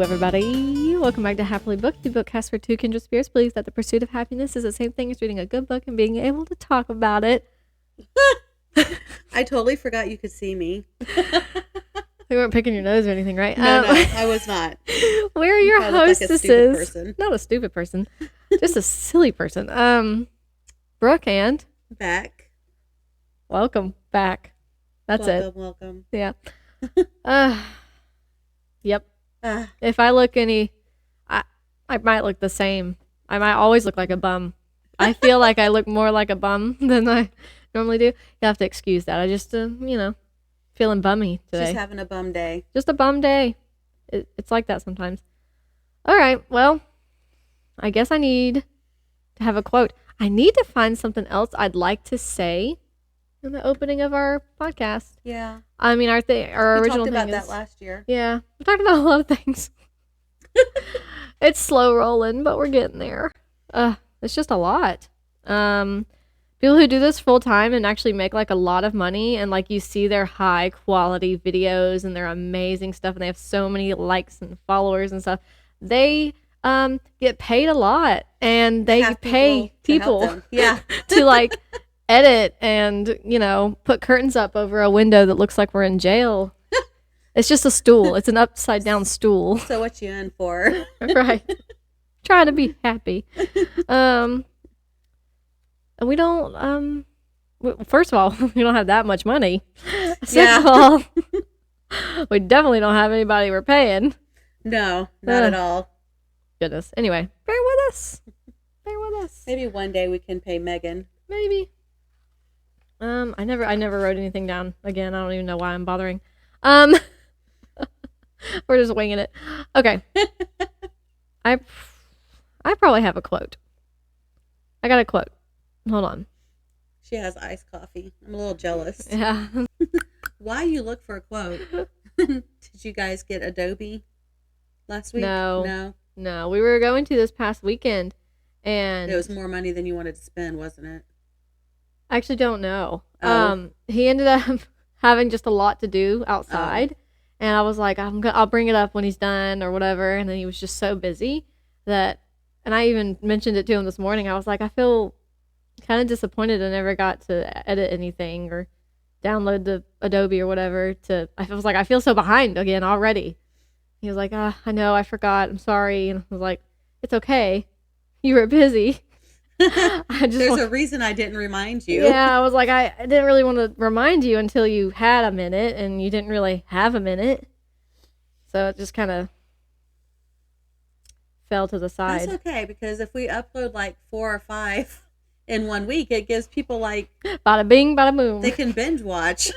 everybody. Welcome back to Happily Booked, the bookcast for two kindred spirits believes that the pursuit of happiness is the same thing as reading a good book and being able to talk about it. I totally forgot you could see me. We weren't picking your nose or anything, right? No, I was not. We're your hostesses. Like a stupid person. Not a stupid person, just a silly person. Brooke and Beck. Welcome back. That's welcome. Yeah. Yep. If I look I might look the same. I might always look like a bum. I feel like I look more like a bum than I normally do. You have to excuse that. I just, feeling bummy today. She's having a bum day. Just a bum day. It's like that sometimes. All right. Well, I guess I need to have a quote. I need to find something else I'd like to say in the opening of our podcast. Yeah. I mean, our original thing. We talked about that last year. Yeah. We talked about a lot of things. It's slow rolling, but we're getting there. It's just a lot. People who do this full time and actually make like a lot of money, and like you see their high quality videos and their amazing stuff, and they have so many likes and followers and stuff. They get paid a lot, and they pay people to like edit and put curtains up over a window that looks like we're in jail. It's just a stool. It's an upside down stool. So what you in for? Right. Trying to be happy. And we don't first of all, we don't have that much money. Second of all, we definitely don't have anybody we're paying. No, not at all. Goodness. Anyway, bear with us. Maybe one day we can pay Megan. Maybe. I never wrote anything down. Again, I don't even know why I'm bothering. We're just winging it. Okay. I probably have a quote. I got a quote. Hold on. She has iced coffee. I'm a little jealous. Yeah. Why you look for a quote? Did you guys get Adobe last week? No. We were going to this past weekend, and it was more money than you wanted to spend, wasn't it? I actually don't know. Oh. He ended up having just a lot to do outside, and I was like, I'll bring it up when he's done or whatever. And then he was just so busy and I even mentioned it to him this morning. I was like, I feel kind of disappointed I never got to edit anything or download the Adobe or whatever. I was like, I feel so behind again already. He was like, I know, I forgot. I'm sorry. And I was like, it's okay. You were busy. There's a reason I didn't remind you. Yeah, I was like, I didn't really want to remind you until you had a minute, and you didn't really have a minute. So it just kind of fell to the side. That's okay, because if we upload like 4 or 5 in 1 week, it gives people like... Bada bing, bada boom. They can binge watch.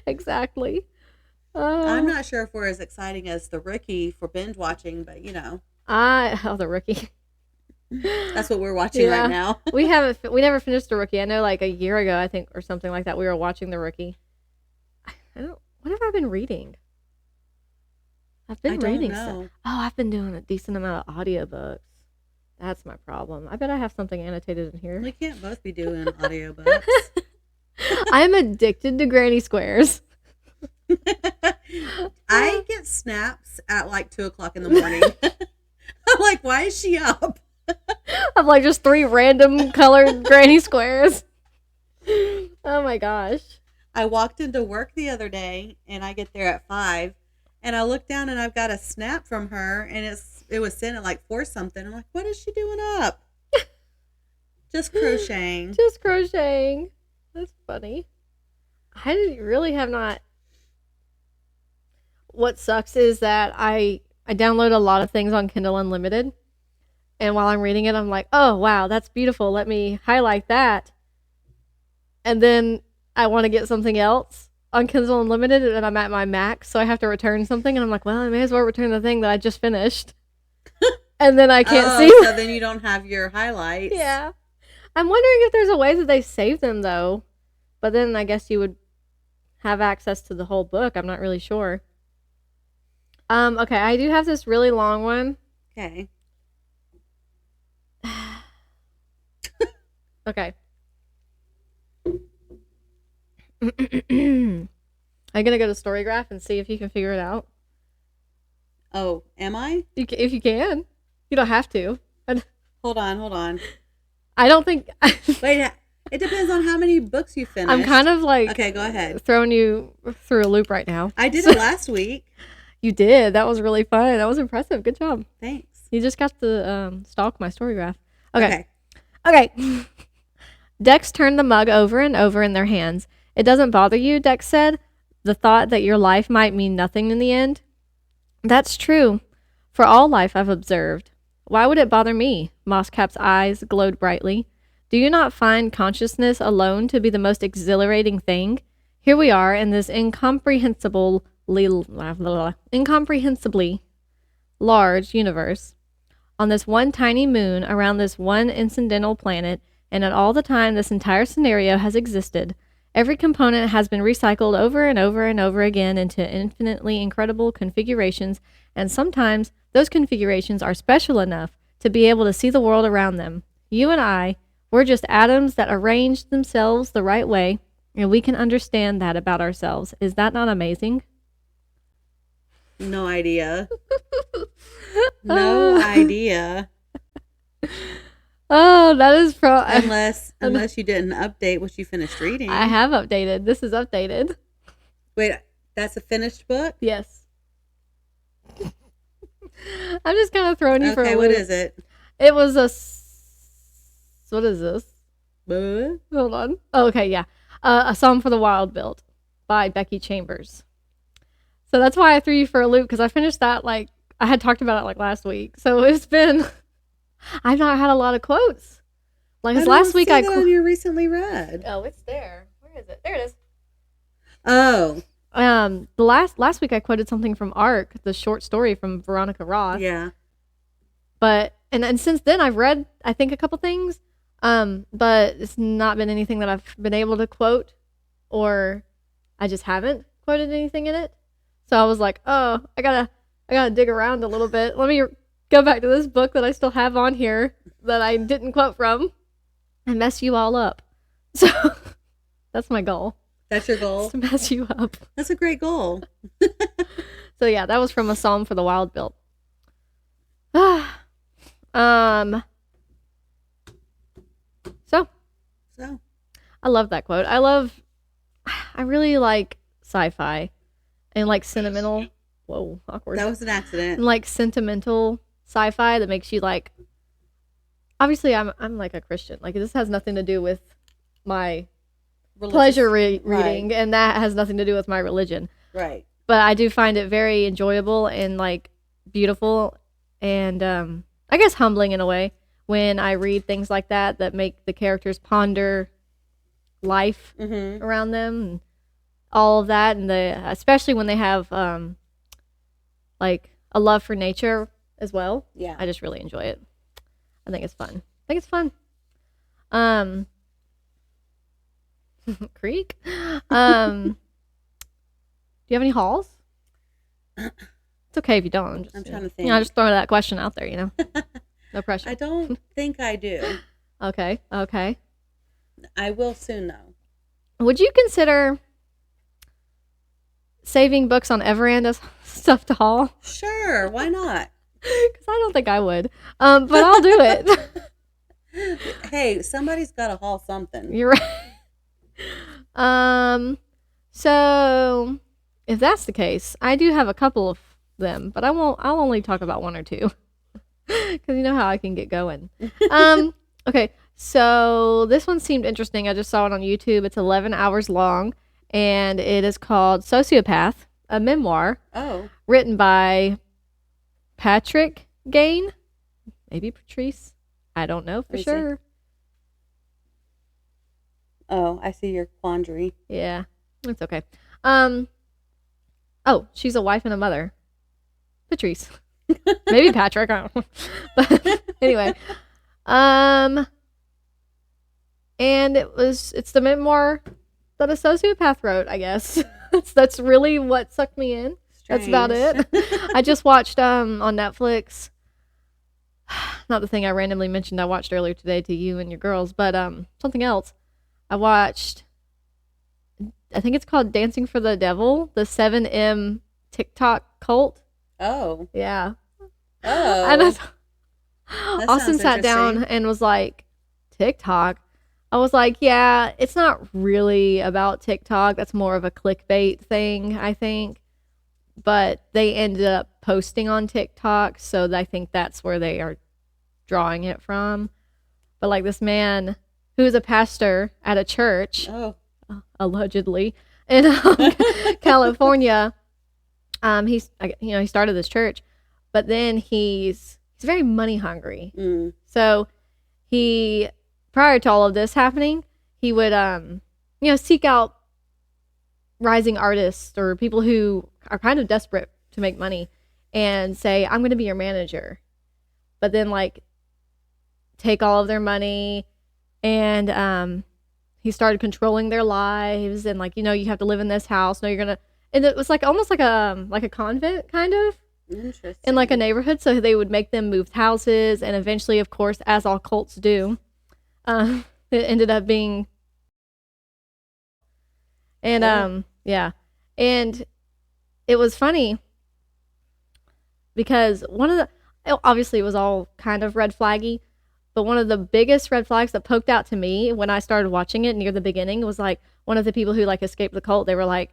Exactly. I'm not sure if we're as exciting as the Rookie for binge watching, but the Rookie. That's what we're watching right now. We never finished the Rookie. I know like a year ago, I think, or something like that, we were watching the Rookie. What have I been reading? I've been reading stuff. Oh, I've been doing a decent amount of audiobooks. That's my problem. I bet I have something annotated in here. We can't both be doing audiobooks. I'm addicted to granny squares. I get snaps at like 2:00 in the morning. I'm like, why is she up? I'm like just 3 random colored granny squares. Oh my gosh. I walked into work the other day and I get there at 5 and I look down and I've got a snap from her and it was sent at like 4 something. I'm like, what is she doing up? Just crocheting. That's funny. I really have not. What sucks is that I download a lot of things on Kindle Unlimited. And while I'm reading it, I'm like, oh, wow, that's beautiful. Let me highlight that. And then I want to get something else on Kindle Unlimited, and I'm at my max, so I have to return something. And I'm like, well, I may as well return the thing that I just finished. And then I can't see. So then you don't have your highlights. Yeah. I'm wondering if there's a way that they save them, though. But then I guess you would have access to the whole book. I'm not really sure. Okay, I do have this really long one. Okay. Okay. I'm gonna go to Storygraph and see if you can figure it out. Oh, am I? If you can. You don't have to. Hold on. I don't think... Wait, it depends on how many books you finish. I'm kind of like... Okay, go ahead. Throwing you through a loop right now. I did it last week. You did. That was really fun. That was impressive. Good job. Thanks. You just got to stalk my story graph. Okay. Dex turned the mug over and over in their hands. It doesn't bother you, Dex said, the thought that your life might mean nothing in the end? That's true. For all life I've observed. Why would it bother me? Mosscap's eyes glowed brightly. Do you not find consciousness alone to be the most exhilarating thing? Here we are in this incomprehensibly large universe, on this one tiny moon, around this one incidental planet, and at all the time this entire scenario has existed. Every component has been recycled over and over and over again into infinitely incredible configurations, and sometimes those configurations are special enough to be able to see the world around them. You and I, we're just atoms that arrange themselves the right way, and we can understand that about ourselves. Is that not amazing? No idea. No idea. Oh, that is from... Unless you didn't update what you finished reading. I have updated. This is updated. Wait, that's a finished book? Yes. I'm just kind of throwing you for a loop. Okay, what is it? It was what is this? What? Hold on. Oh, okay, yeah. A Psalm for the Wild Built by Becky Chambers. So that's why I threw you for a loop, because I finished that, I had talked about it last week. So it's been... I've not had a lot of quotes. Last week I on your recently read. Oh, it's there. Where is it? There it is. Oh. The last week I quoted something from Arc, the short story from Veronica Roth. Yeah. But and since then I've read I think a couple things, but it's not been anything that I've been able to quote, or I just haven't quoted anything in it. So I was like, oh, I gotta dig around a little bit. Let me go back to this book that I still have on here that I didn't quote from and mess you all up. So that's my goal. That's your goal? To mess you up. That's a great goal. So yeah, that was from A Psalm for the Wild Built. So I love that quote. I really like sci-fi and sentimental. Whoa, awkward. That was an accident. And sentimental sci-fi that makes you obviously I'm a Christian. This has nothing to do with my pleasure reading, right. And that has nothing to do with my religion. Right. But I do find it very enjoyable and beautiful and I guess humbling in a way when I read things like that make the characters ponder life around them and all of that, and especially when they have a love for nature as well. Yeah. I just really enjoy it. I think it's fun. Creek. Do you have any hauls? It's okay if you don't. I'm trying to think. I'm just throwing that question out there, No pressure. I don't think I do. Okay. I will soon, though. Would you consider saving books on Everand as stuff to haul? Sure, why not? Because I don't think I would. But I'll do it. Hey, somebody's got to haul something. You're right. So if that's the case, I do have a couple of them, but I'll only talk about one or two. Because you know how I can get going. Okay, so this one seemed interesting. I just saw it on YouTube. It's 11 hours long, and it is called Sociopath, a memoir. Oh. Written by Patric Gagne. Maybe Patrice. I don't know for sure. Oh, I see your quandary. Yeah, it's okay. Oh, she's a wife and a mother. Patrice. Maybe Patrick. I don't know. But anyway. And it's the memoir that a sociopath wrote, I guess. That's really what sucked me in. Strange. That's about it. I just watched on Netflix, not the thing I randomly mentioned I watched earlier today to you and your girls, but something else. I watched, I think it's called Dancing for the Devil, the 7M TikTok cult. Oh. Yeah. Oh. And That Austin sounds sat down interesting. and was like, TikTok? I was like, yeah, it's not really about TikTok. That's more of a clickbait thing, I think. But they ended up posting on TikTok, so I think that's where they are drawing it from. But like this man who is a pastor at a church, Oh. allegedly, in California, he started this church, but then he's very money hungry. Mm. So he, prior to all of this happening, he would seek out rising artists or people who are kind of desperate to make money and say, I'm going to be your manager. But then like take all of their money, and he started controlling their lives, and like, you have to live in this house. No, you're going to, and it was like almost like a convent kind of Interesting. in like a neighborhood. So they would make them move houses, and eventually, of course, as all cults do, it ended up being, and Oh. yeah, and it was funny because obviously it was all kind of red flaggy, but one of the biggest red flags that poked out to me when I started watching it near the beginning was like one of the people who like escaped the cult. They were like,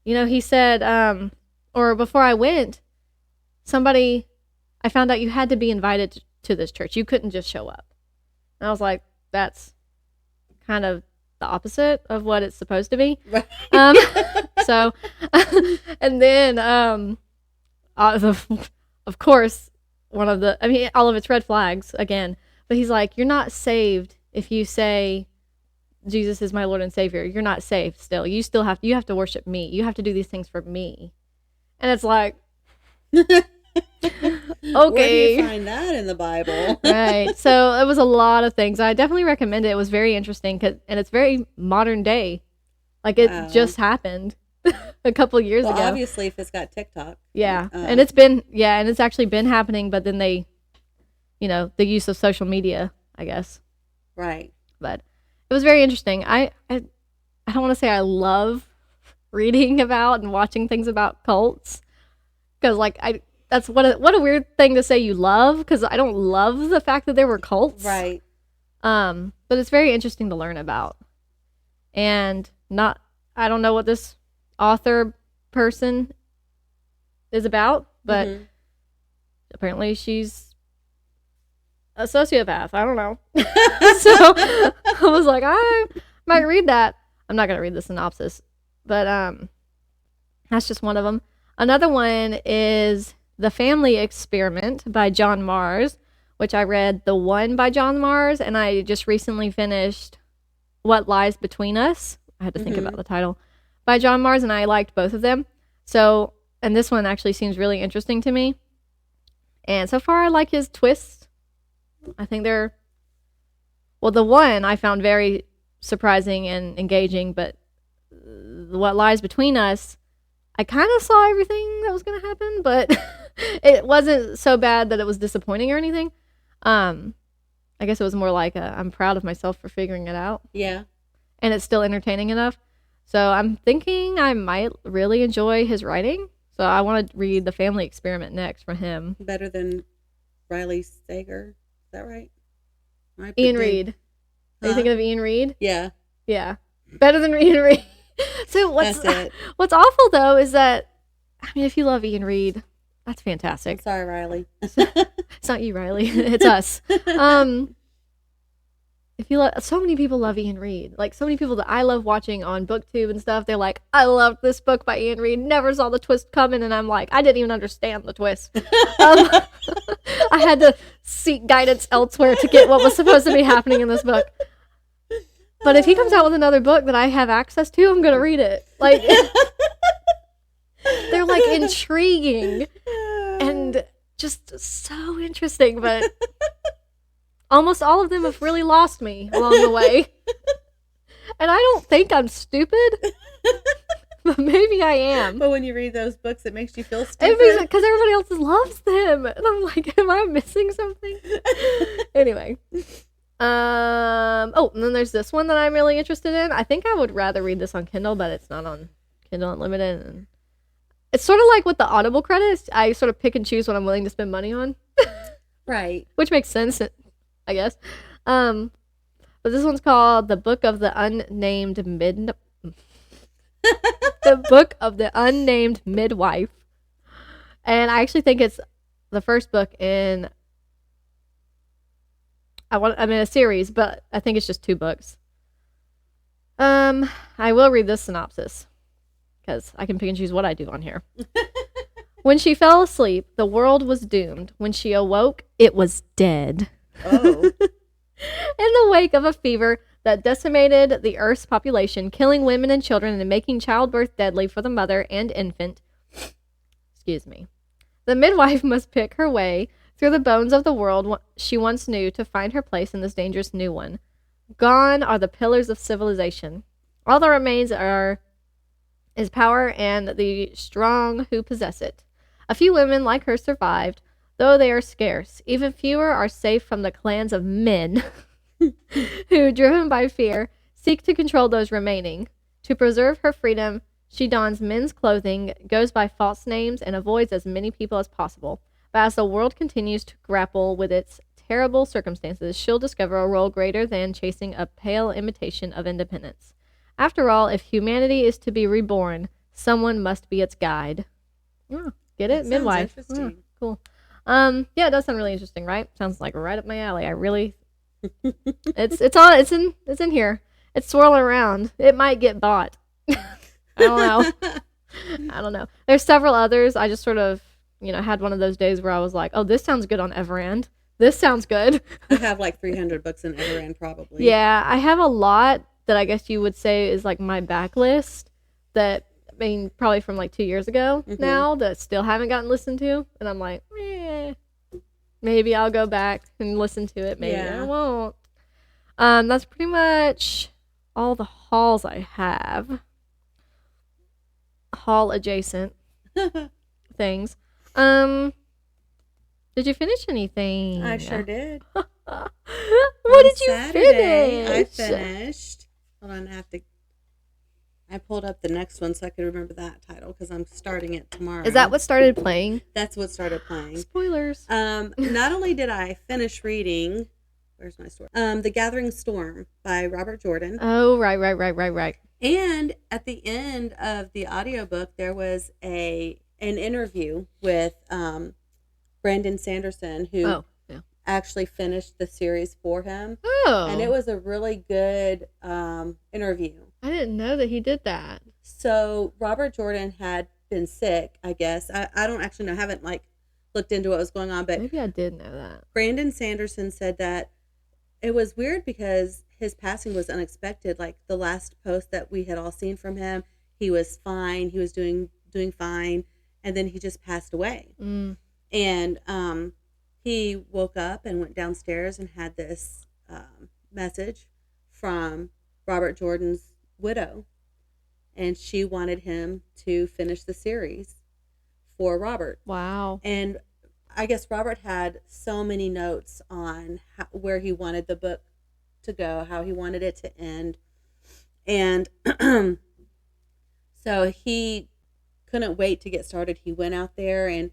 he said, or before I went, I found out you had to be invited to this church. You couldn't just show up. And I was like, that's kind of the opposite of what it's supposed to be. Right. So, and then, of course, all of it's red flags again, but he's like, you're not saved if you say Jesus is my Lord and Savior. You're not saved still. You have to worship me. You have to do these things for me. And it's like, okay. Where do you find that in the Bible? Right. So it was a lot of things. I definitely recommend it. It was very interesting, and it's very modern day. Like it Wow. just happened a couple years Well, ago. obviously, if it's got TikTok. Yeah. And it's actually been happening, but then they, the use of social media, I guess. Right. But it was very interesting. I don't want to say I love reading about and watching things about cults, because like that's what a weird thing to say you love, because I don't love the fact that there were cults. Right. But it's very interesting to learn about. And I don't know what this author person is about, but Mhm. apparently she's a sociopath. I don't know. So I was like, I might read that. I'm not going to read the synopsis, but that's just one of them. Another one is The Family Experiment by John Mars, which I read The One by John Mars, and I just recently finished What Lies Between Us. I had to think about the title, by John Mars, and I liked both of them. So, and this one actually seems really interesting to me. And so far, I like his twists. I think the one I found very surprising and engaging, but What Lies Between Us, I kind of saw everything that was going to happen, but it wasn't so bad that it was disappointing or anything. I guess it was more like I'm proud of myself for figuring it out. Yeah. And it's still entertaining enough. So I'm thinking I might really enjoy his writing. So I want to read The Family Experiment next from him. Better than Riley Sager. Is that right? Ian Reid. Are you thinking of Ian Reid? Yeah. Yeah. Better than Ian Reid. So what's awful though is that, I mean, if you love Ian Reid, that's fantastic. I'm sorry, Riley. It's not you, Riley. It's us. If you so many people love Ian Reid. Like so many people that I love watching on BookTube and stuff, they're like, I love this book by Ian Reid. Never saw the twist coming, and I'm like, I didn't even understand the twist. I had to seek guidance elsewhere to get what was supposed to be happening in this book. But if he comes out with another book that I have access to, I'm gonna read it. Like they're like intriguing and just so interesting, but almost all of them have really lost me along the way. And I don't think I'm stupid, but maybe I am. But when you read those books, it makes you feel stupid. Because everybody else loves them. And I'm like, am I missing something? Anyway. And then there's this one that I'm really interested in. I think I would rather read this on Kindle, but it's not on Kindle Unlimited. And It's sort of like with the Audible credits. I sort of pick and choose what I'm willing to spend money on, Right. which makes sense, I guess. But this one's called The Book of the Unnamed The Book of the Unnamed Midwife. And I actually think it's the first book in a series, but I think it's just 2 books. I will read this synopsis because I can pick and choose what I do on here. When she fell asleep, the world was doomed. When she awoke, it was dead. Oh. In the wake of a fever that decimated the Earth's population, killing women and children and making childbirth deadly for the mother and infant. Excuse me. The midwife must pick her way through the bones of the world she once knew to find her place in this dangerous new one. Gone are the pillars of civilization. All that remains is power and the strong who possess it. A few women like her survived, though they are scarce. Even fewer are safe from the clans of men who, driven by fear, seek to control those remaining. To preserve her freedom, she dons men's clothing, goes by false names, and avoids as many people as possible. But as the world continues to grapple with its terrible circumstances, she'll discover a role greater than chasing a pale imitation of independence. After all, if humanity is to be reborn, someone must be its guide. Get it? That sounds Midwife. interesting. Cool. Yeah, it does sound really interesting, right? Sounds like right up my alley. I really it's in here. It's swirling around. It might get bought. I don't know. There's several others. I just sort of, had one of those days where I was like, oh, this sounds good on Everand. This sounds good. I have like 300 books in Everand probably. Yeah, I have a lot that I guess you would say is like my backlist that, probably from like 2 years ago now that still haven't gotten listened to. And I'm like, maybe I'll go back and listen to it. Maybe I won't. That's pretty much all the hauls I have. Haul adjacent things. Did you finish anything? I sure did. What did you Saturday, finish? I finished. Hold on, I pulled up the next one so I could remember that title because I'm starting it tomorrow. Is that what started playing? That's what started playing. Spoilers. Not only did I finish reading, where's my story? The Gathering Storm by Robert Jordan. Oh, right. And at the end of the audiobook, there was an interview with Brandon Sanderson, who actually finished the series for him. Oh. And it was a really good interview. I didn't know that he did that. So Robert Jordan had been sick, I guess. I don't actually know. I haven't looked into what was going on, but maybe I did know that. Brandon Sanderson said that it was weird because his passing was unexpected. Like the last post that we had all seen from him, he was fine. He was doing fine. And then he just passed away. And he woke up and went downstairs and had this message from Robert Jordan's widow. And she wanted him to finish the series for Robert. Wow. And I guess Robert had so many notes on where he wanted the book to go, how he wanted it to end. And so he couldn't wait to get started. He went out there and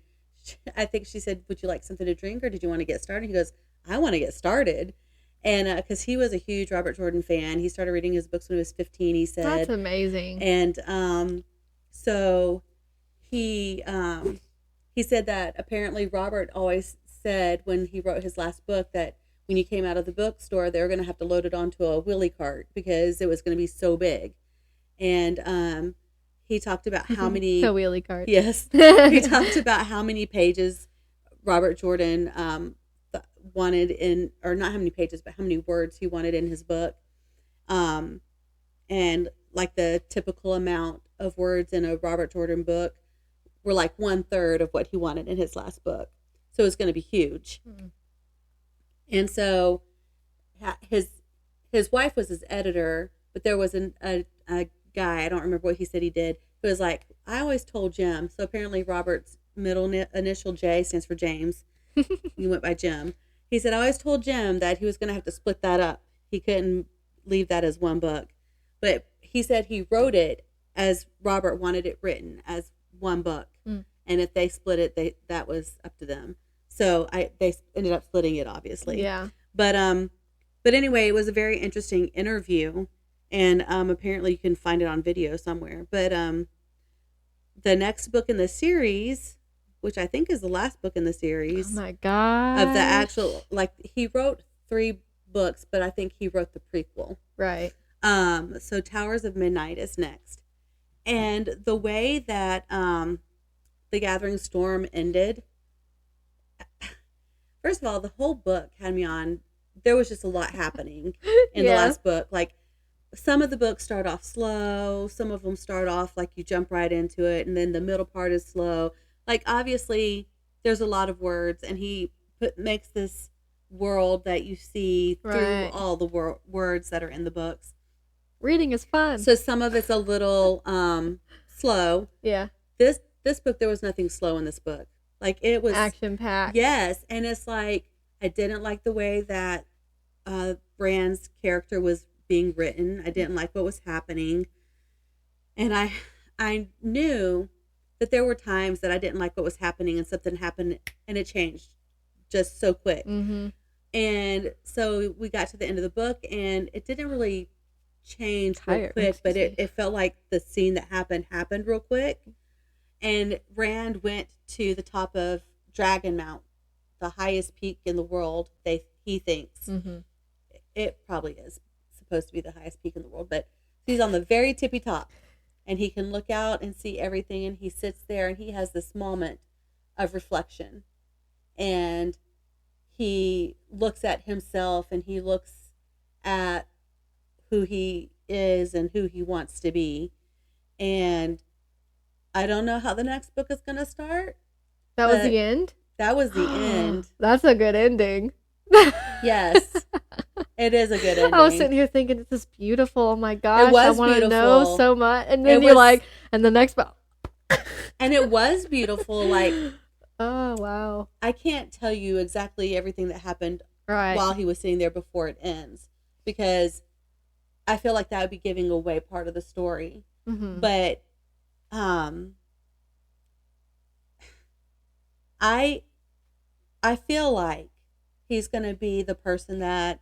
I think she said, would you like something to drink or did you want to get started? He goes, I want to get started. And because he was a huge Robert Jordan fan. He started reading his books when he was 15, he said. That's amazing. And so he said that apparently Robert always said when he wrote his last book that when you came out of the bookstore, they were going to have to load it onto a wheelie cart because it was going to be so big. And he talked about how many... A wheelie cart. Yes. He talked about how many pages Robert Jordan wanted in... Or not how many pages, but how many words he wanted in his book. And like the typical amount of words in a Robert Jordan book were like 1/3 of what he wanted in his last book. So it's going to be huge. And so his wife was his editor, but there was a guy, I don't remember what he said he did, who was like, I always told Jim. So apparently Robert's middle initial J stands for James. He went by Jim. He said, I always told Jim that he was going to have to split that up. He couldn't leave that as one book. But he said he wrote it as Robert wanted it written, as one book, Mm. and if they split it, that was up to them. So they ended up splitting it, obviously. Yeah. But anyway, it was a very interesting interview, and apparently you can find it on video somewhere. But the next book in the series, which I think is the last book in the series, Oh my god. of the actual, like, he wrote 3 books, but I think he wrote the prequel. Right. So Towers of Midnight is next. And the way that The Gathering Storm ended, first of all, the whole book had me on, there was just a lot happening in the last book. Like, some of the books start off slow, some of them start off like you jump right into it, and then the middle part is slow. Like, obviously, there's a lot of words, and he makes this world that you see through all the words that are in the books. Reading is fun. So some of it's a little slow. Yeah. This book, there was nothing slow in this book. Like, it was action packed. Yes, and it's like, I didn't like the way that Rand's character was being written. I didn't like what was happening, and I knew that there were times that I didn't like what was happening, and something happened, and it changed just so quick. Mm-hmm. And so we got to the end of the book, and it didn't really change real quick, but it felt like the scene that happened real quick. And Rand went to the top of Dragon Mount, the highest peak in the world. He thinks it probably is supposed to be the highest peak in the world, but he's on the very tippy top, and he can look out and see everything. And he sits there, and he has this moment of reflection, and he looks at himself, and he looks at who he is and who he wants to be. And I don't know how the next book is going to start. That was the end? That was the end. That's a good ending. Yes. It is a good ending. I was sitting here thinking, this is beautiful. Oh my gosh. It was I want to know so much. And then you're like, and the next book. And it was beautiful. Like, oh, wow. I can't tell you exactly everything that happened while he was sitting there before it ends, because I feel like that would be giving away part of the story. Mm-hmm. But I feel like he's going to be the person that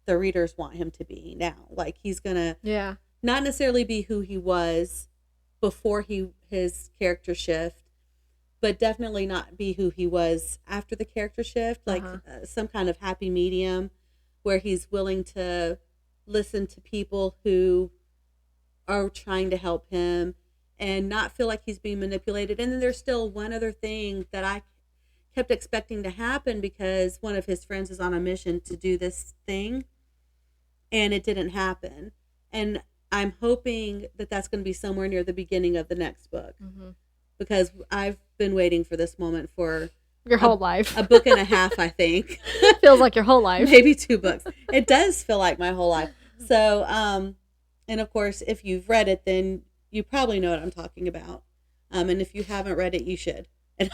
the readers want him to be now. Like, he's going to not necessarily be who he was before his character shift, but definitely not be who he was after the character shift. Like, some kind of happy medium where he's willing to listen to people who are trying to help him and not feel like he's being manipulated. And then there's still one other thing that I kept expecting to happen, because one of his friends is on a mission to do this thing, and it didn't happen. And I'm hoping that that's going to be somewhere near the beginning of the next book, because I've been waiting for this moment for your whole life. A book and a half, I think. Feels like your whole life. Maybe 2 books. It does feel like my whole life. So, and of course, if you've read it, then you probably know what I'm talking about. And if you haven't read it, you should. And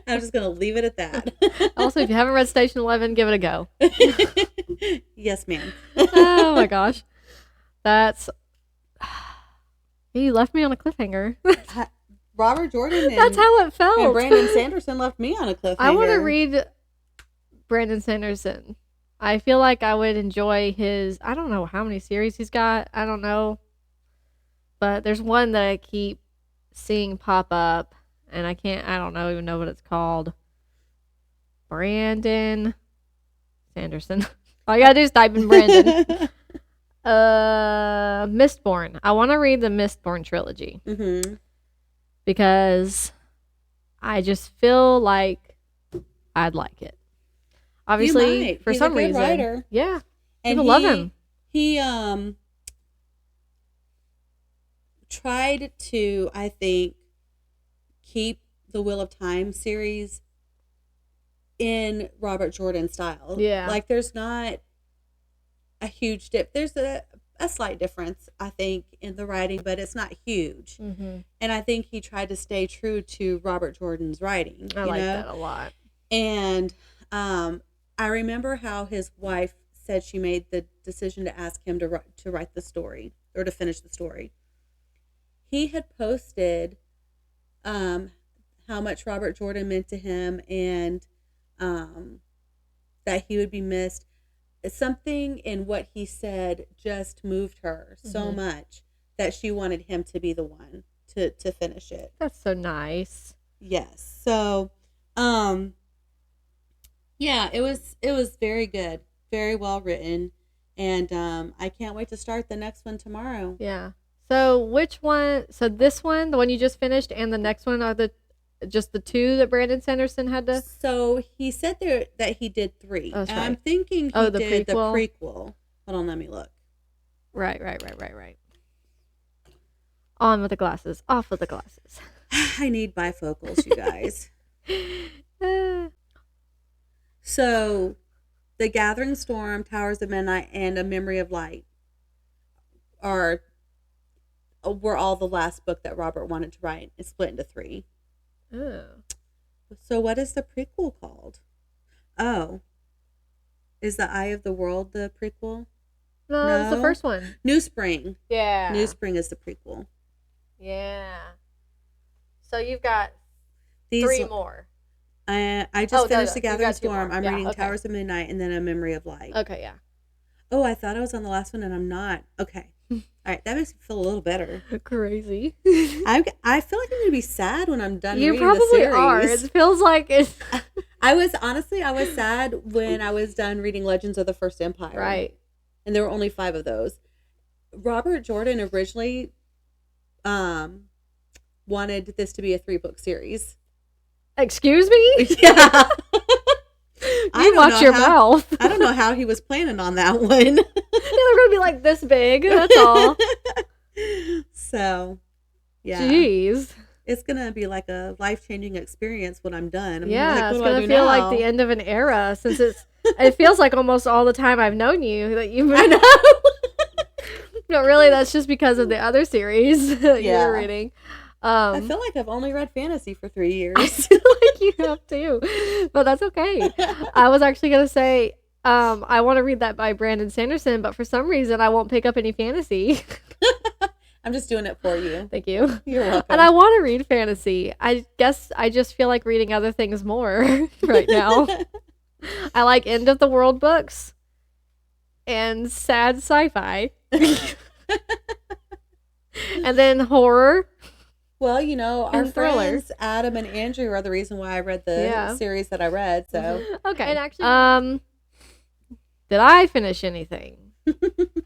I'm just going to leave it at that. Also, if you haven't read Station 11, give it a go. Yes, ma'am. Oh my gosh. You left me on a cliffhanger. Robert Jordan That's how it felt. And Brandon Sanderson left me on a cliffhanger. I want to read Brandon Sanderson. I feel like I would enjoy his, I don't know how many series he's got. I don't know. But there's one that I keep seeing pop up, and I don't even know what it's called. Brandon Sanderson. All you gotta do is type in Brandon. Mistborn. I want to read the Mistborn trilogy. Mm-hmm. Because I just feel like I'd like it. Obviously, for He's some a good reason. writer. Yeah. And people love him. He tried to, I think, keep the Wheel of Time series in Robert Jordan style. Yeah. Like, there's not a huge there's a slight difference, I think, in the writing, but it's not huge. Mm-hmm. And I think he tried to stay true to Robert Jordan's writing. I like that a lot. And I remember how his wife said she made the decision to ask him to write the story, or to finish the story. he had posted how much Robert Jordan meant to him, and that he would be missed. Something in what he said just moved her so much that she wanted him to be the one to finish it. That's so nice. Yes. So, yeah, it was very good, very well written, and I can't wait to start the next one tomorrow. Yeah. So which one? So this one, the one you just finished, and the next one are just the two that Brandon Sanderson had to. So he said there that he did 3. Oh, that's and right. I'm thinking he the did prequel? the prequel. Hold on, let me look. Right. On with the glasses. Off with the glasses. I need bifocals, you guys. So, The Gathering Storm, Towers of Midnight, and A Memory of Light were all the last book that Robert wanted to write. It's split into 3. Oh. So what is the prequel called? Oh. Is The Eye of the World the prequel? No, it's the first one. New Spring. Yeah. New Spring is the prequel. Yeah. So you've got These 3 more. I just finished The Gathering Storm. more. I'm Yeah, reading okay. Towers of Midnight and then A Memory of Light. Okay, yeah. Oh, I thought I was on the last one and I'm not. Okay. All right, that makes me feel a little better. Crazy. I feel like I'm going to be sad when I'm done You reading the probably series. are. It feels like it's I was sad when I was done reading Legends of the First Empire. right. And there were only 5 of those. Robert Jordan originally wanted this to be a 3-book series. Excuse me? Yeah. You watch your mouth. I don't know how he was planning on that one. They're going to be like this big. That's all. So, yeah. Jeez. It's going to be like a life-changing experience when I'm done. I'm Yeah, like, it's what do going I to do feel now? like the end of an era since it feels like almost all the time I've known you that you've been. No, really, that's just because of the other series that you Yeah. were reading. I feel like I've only read fantasy for 3 years. I feel like you have too, but that's okay. I was actually going to say, I want to read that by Brandon Sanderson, but for some reason I won't pick up any fantasy. I'm just doing it for you. Thank you. You're welcome. And I want to read fantasy. I guess I just feel like reading other things more right now. I like end of the world books and sad sci-fi. And then horror. Well, you know, our And thriller. friends Adam and Andrew are the reason why I read the series that I read. So Okay. And actually, did I finish anything?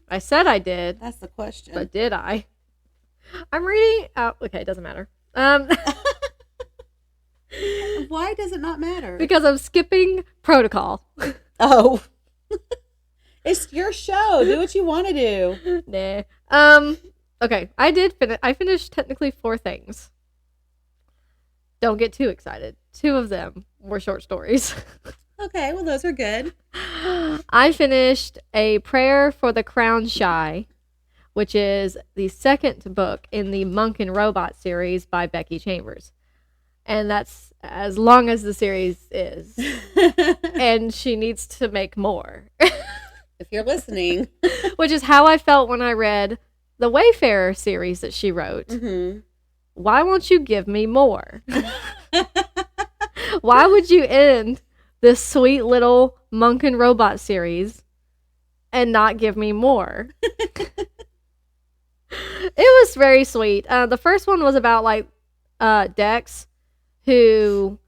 I said I did, that's the question. but did I? I'm reading. Okay, it doesn't matter. Why does it not matter? Because I'm skipping protocol. Oh, it's your show. Do what you want to do. Nah. Okay, I did finish. I finished technically 4 things. Don't get too excited. 2 of them were short stories. Okay, well, those are good. I finished A Prayer for the Crown Shy, which is the 2nd book in the Monk and Robot series by Becky Chambers. And that's as long as the series is. And she needs to make more. If you're listening. Which is how I felt when I read the Wayfarer series that she wrote. Mm-hmm. Why won't you give me more? Why would you end this sweet little Monk and Robot series and not give me more? It was very sweet. The first one was about like Dex, who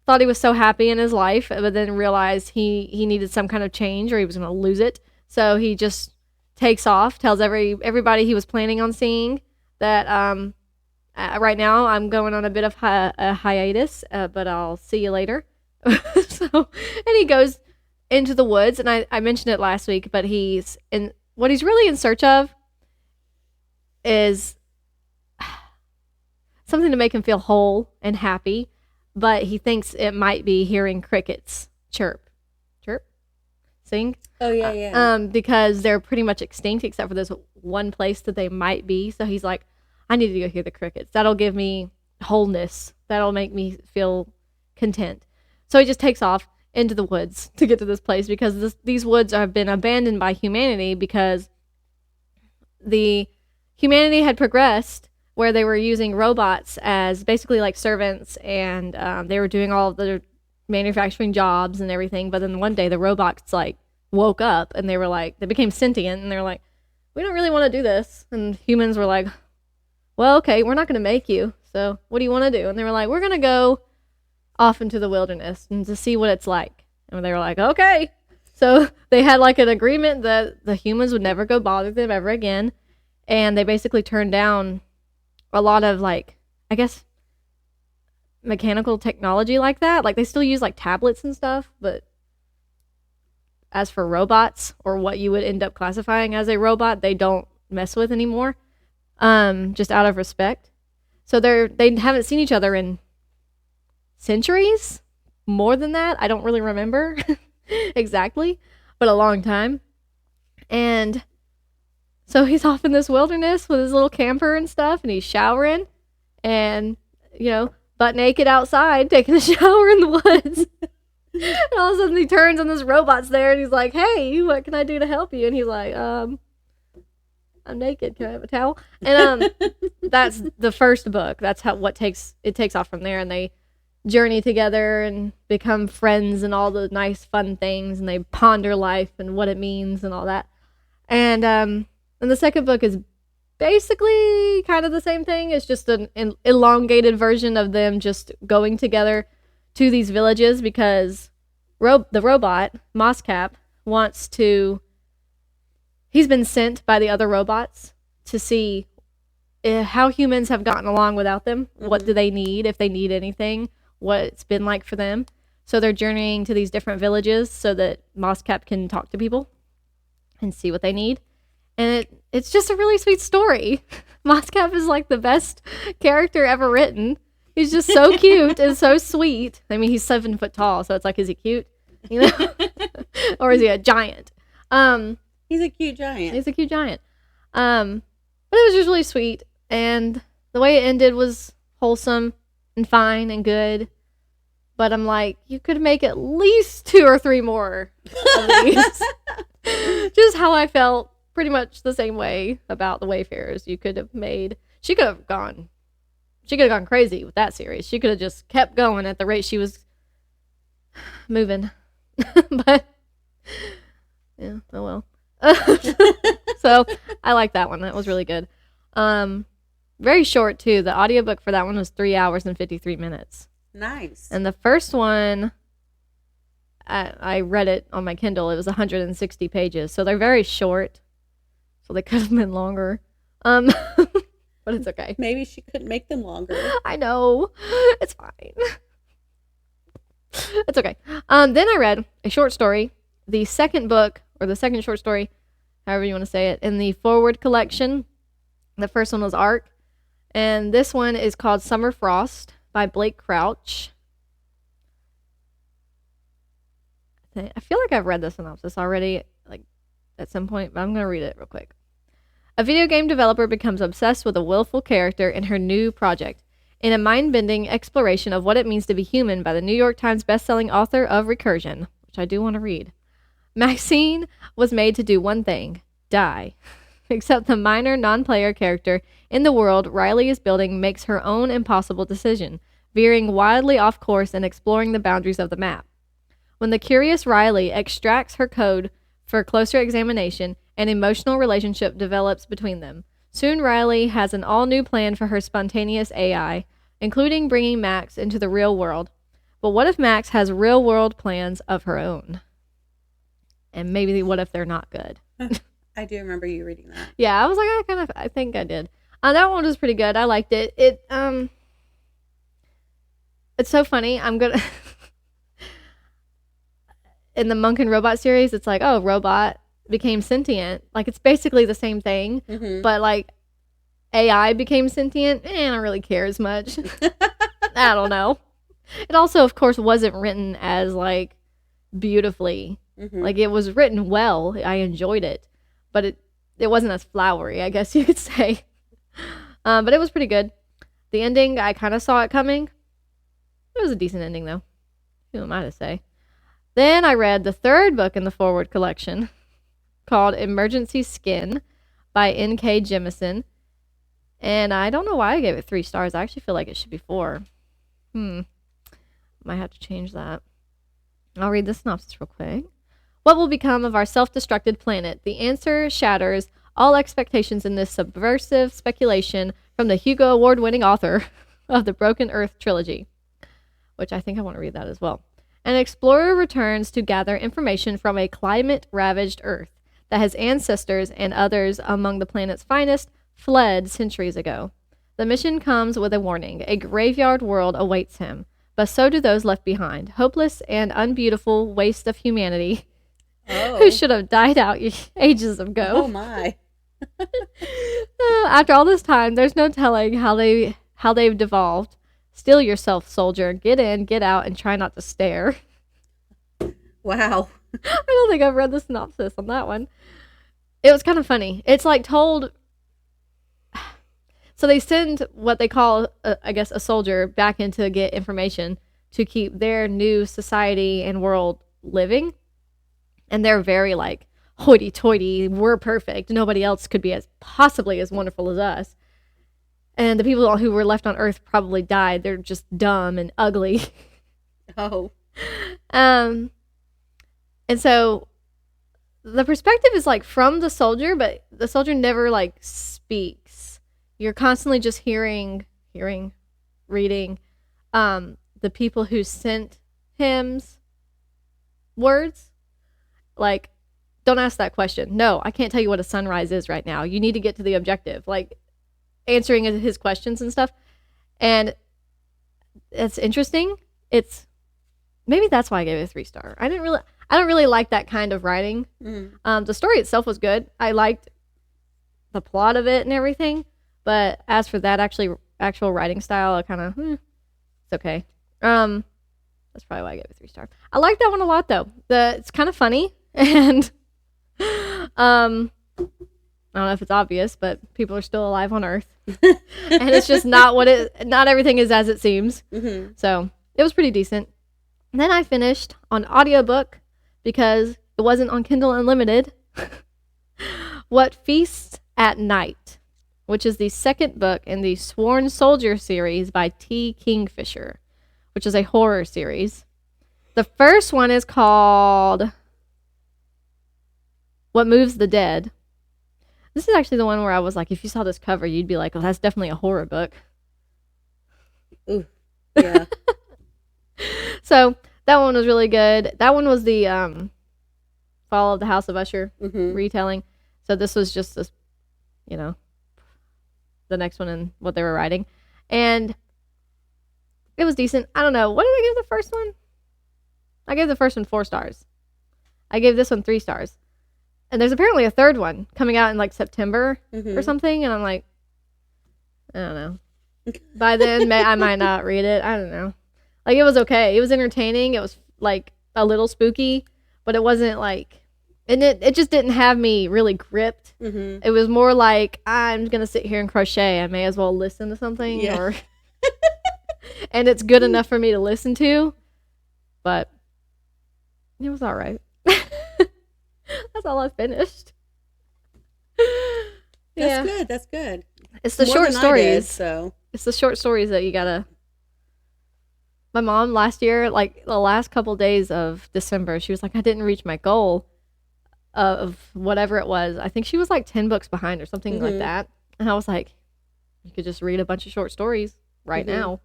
thought he was so happy in his life, but then realized he needed some kind of change or he was going to lose it. So he just takes off, tells everybody he was planning on seeing that right now I'm going on a bit of a hiatus, but I'll see you later. And he goes into the woods, and I mentioned it last week, but what he's really in search of is something to make him feel whole and happy, but he thinks it might be hearing crickets chirp, sing. Oh, yeah. Because they're pretty much extinct except for this one place that they might be. So he's like, I need to go hear the crickets. That'll give me wholeness. That'll make me feel content. So he just takes off into the woods to get to this place because these woods have been abandoned by humanity because the humanity had progressed where they were using robots as basically like servants, and they were doing all of the manufacturing jobs and everything. But then one day the robots like woke up and they were like, they became sentient, and they were like, we don't really want to do this. And humans were like, well, okay, we're not going to make you. So what do you want to do? And they were like, we're going to go off into the wilderness and to see what it's like. And they were like, okay. So they had like an agreement that the humans would never go bother them ever again. And they basically turned down a lot of like, I guess, mechanical technology like that. Like they still use like tablets and stuff, but as for robots or what you would end up classifying as a robot, they don't mess with anymore. Just out of respect. So they haven't seen each other in centuries, more than that. I don't really remember exactly, but a long time. And so he's off in this wilderness with his little camper and stuff, and he's showering and, you know, butt naked outside, taking a shower in the woods. And all of a sudden he turns and this robot's there and he's like, hey, what can I do to help you? And he's like, I'm naked. Can I have a towel? And that's the first book. That's what takes off from there, and they journey together and become friends and all the nice fun things, and they ponder life and what it means and all that. And the second book is basically kind of the same thing. It's just an elongated version of them just going together to these villages because the robot, Moscap, he's been sent by the other robots to see how humans have gotten along without them. Mm-hmm. What do they need, if they need anything, what it's been like for them. So they're journeying to these different villages so that Moscap can talk to people and see what they need. And it's just a really sweet story. Moscap is like the best character ever written. He's just so cute and so sweet. I mean, he's 7 foot tall, so it's like, is he cute? You know? Or is he a giant? He's a cute giant. He's a cute giant. But it was just really sweet. And the way it ended was wholesome and fine and good. But I'm like, you could make at least 2 or 3 more of these. Just how I felt pretty much the same way about the Wayfarers. She could have gone crazy with that series. She could have just kept going at the rate she was moving. But yeah, oh well. So I like that one. That was really good. Very short too. The audiobook for that one was 3 hours and 53 minutes. Nice. And the first one, I read it on my Kindle. It was 160 pages. So they're very short. So they could have been longer. But it's okay. Maybe she couldn't make them longer. I know. It's fine. It's okay. Then I read a short story. The second book, or the second short story, however you want to say it, in the Forward collection. The first one was Arc. And this one is called Summer Frost by Blake Crouch. I feel like I've read the synopsis already, like at some point, but I'm going to read it real quick. A video game developer becomes obsessed with a willful character in her new project. In a mind-bending exploration of what it means to be human by the New York Times bestselling author of Recursion, which I do want to read, Maxine was made to do one thing, die. Except the minor non-player character in the world Riley is building makes her own impossible decision, veering wildly off course and exploring the boundaries of the map. When the curious Riley extracts her code for closer examination, an emotional relationship develops between them. Soon Riley has an all-new plan for her spontaneous AI, including bringing Max into the real world. But what if Max has real-world plans of her own? And maybe what if they're not good? I do remember you reading that. Yeah, I was like, I think I did. That one was pretty good. I liked it. It's so funny. I'm gonna in the Monk and Robot series, it's like, oh, robot became sentient. Like, it's basically the same thing, but like AI became sentient. I don't really care as much. I don't know. It also, of course, wasn't written as like beautifully. Like, it was written well. I enjoyed it, but it wasn't as flowery, I guess you could say. But it was pretty good. The ending, I kind of saw it coming. It was a decent ending, though. Who am I to say? Then I read the third book in the Forward collection called Emergency Skin by N.K. Jemisin. And I don't know why I gave it 3 stars. I actually feel like it should be 4. Might have to change that. I'll read the synopsis real quick. What will become of our self-destructed planet? The answer shatters all expectations in this subversive speculation from the Hugo Award-winning author of the Broken Earth trilogy, which I think I want to read that as well. An explorer returns to gather information from a climate-ravaged Earth that has ancestors and others among the planet's finest fled centuries ago. The mission comes with a warning. A graveyard world awaits him, but so do those left behind. Hopeless and unbeautiful waste of humanity who should have died out ages ago. Oh my. After all this time, there's no telling how they've devolved. Steel yourself, soldier. Get in, get out, and try not to stare. Wow. I don't think I've read the synopsis on that one. It was kind of funny. It's like told... So they send what they call, I guess, a soldier back in to get information to keep their new society and world living. And they're very like, hoity-toity, we're perfect. Nobody else could be possibly as wonderful as us. And the people who were left on Earth probably died. They're just dumb and ugly. Oh. And so the perspective is like from the soldier, but the soldier never like speaks. You're constantly just hearing, reading, the people who sent him's words. Like, don't ask that question. No, I can't tell you what a sunrise is right now. You need to get to the objective. Like, answering his questions and stuff. And it's interesting. Maybe that's why I gave it a 3 star. I don't really like that kind of writing. The story itself was good. I liked the plot of it and everything. But as for that actual writing style, I kind of, it's okay. That's probably why I gave it 3 stars. I like that one a lot, though. It's kind of funny, and I don't know if it's obvious, but people are still alive on Earth, and it's just not everything is as it seems. So it was pretty decent. And then I finished on audiobook because it wasn't on Kindle Unlimited. What Feasts at Night, which is the second book in the Sworn Soldier series by T. Kingfisher, which is a horror series. The first one is called What Moves the Dead. This is actually the one where I was like, if you saw this cover, you'd be like, oh, that's definitely a horror book. Ooh, yeah. So that one was really good. That one was the Fall of the House of Usher retelling. So this was just this, the next one in what they were writing. And it was decent. I don't know. What did I give the first one? I gave the first one 4 stars. I gave this one 3 stars. And there's apparently a third one coming out in like September or something. And I'm like, I don't know. By then, I might not read it. I don't know. Like, it was okay. It was entertaining. It was like a little spooky, but it wasn't like, and it just didn't have me really gripped. It was more like, I'm going to sit here and crochet. I may as well listen to something or, and it's good enough for me to listen to, but it was all right. That's all I finished. That's good. It's the short stories. So it's the short stories that you gotta. My mom last year, like the last couple days of December, she was like, I didn't reach my goal of whatever it was. I think she was like 10 books behind or something like that. And I was like, you could just read a bunch of short stories right now.